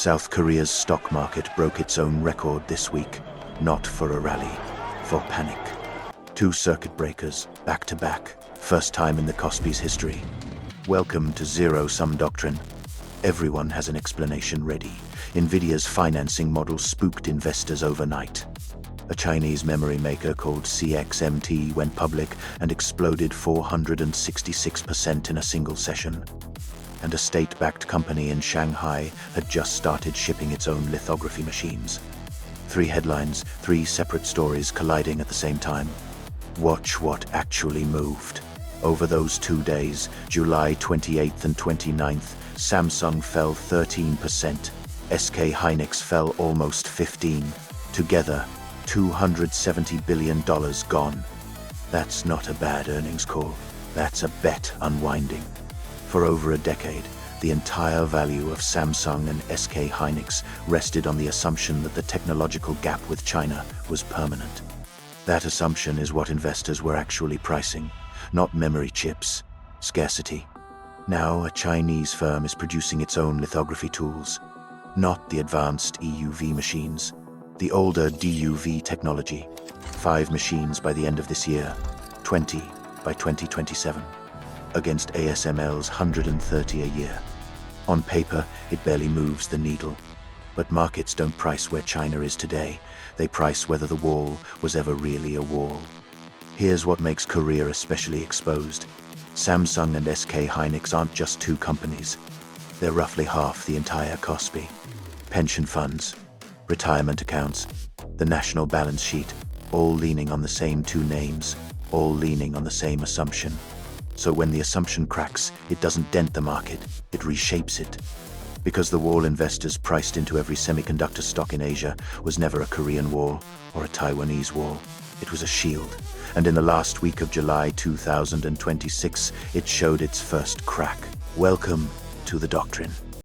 South Korea's stock market broke its own record this week, not for a rally, for panic. Two circuit breakers, back to back, first time in the KOSPI's history. Welcome to Zero-Sum Doctrine. Everyone has an explanation ready. Nvidia's financing model spooked investors overnight. A Chinese memory maker called CXMT went public and exploded 466% in a single session. And a state-backed company in Shanghai had just started shipping its own lithography machines. Three headlines, three separate stories colliding at the same time. Watch what actually moved. Over those 2 days, July 28th and 29th, Samsung fell 13%, SK Hynix fell almost 15%. Together, $270 billion gone. That's not a bad earnings call. That's a bet unwinding. For over a decade, the entire value of Samsung and SK Hynix rested on the assumption that the technological gap with China was permanent. That assumption is what investors were actually pricing, not memory chips, scarcity. Now a Chinese firm is producing its own lithography tools, not the advanced EUV machines, the older DUV technology. 5 machines by the end of this year, 20 by 2027. Against ASML's 130 a year. On paper, it barely moves the needle. But markets don't price where China is today. They price whether the wall was ever really a wall. Here's what makes Korea especially exposed. Samsung and SK Hynix aren't just two companies. They're roughly half the entire KOSPI. Pension funds, retirement accounts, the national balance sheet, all leaning on the same two names, all leaning on the same assumption. So when the assumption cracks, it doesn't dent the market, it reshapes it. Because the wall investors priced into every semiconductor stock in Asia was never a Korean wall or a Taiwanese wall. It was a shield. And in the last week of July 2026, it showed its first crack. Welcome to the doctrine.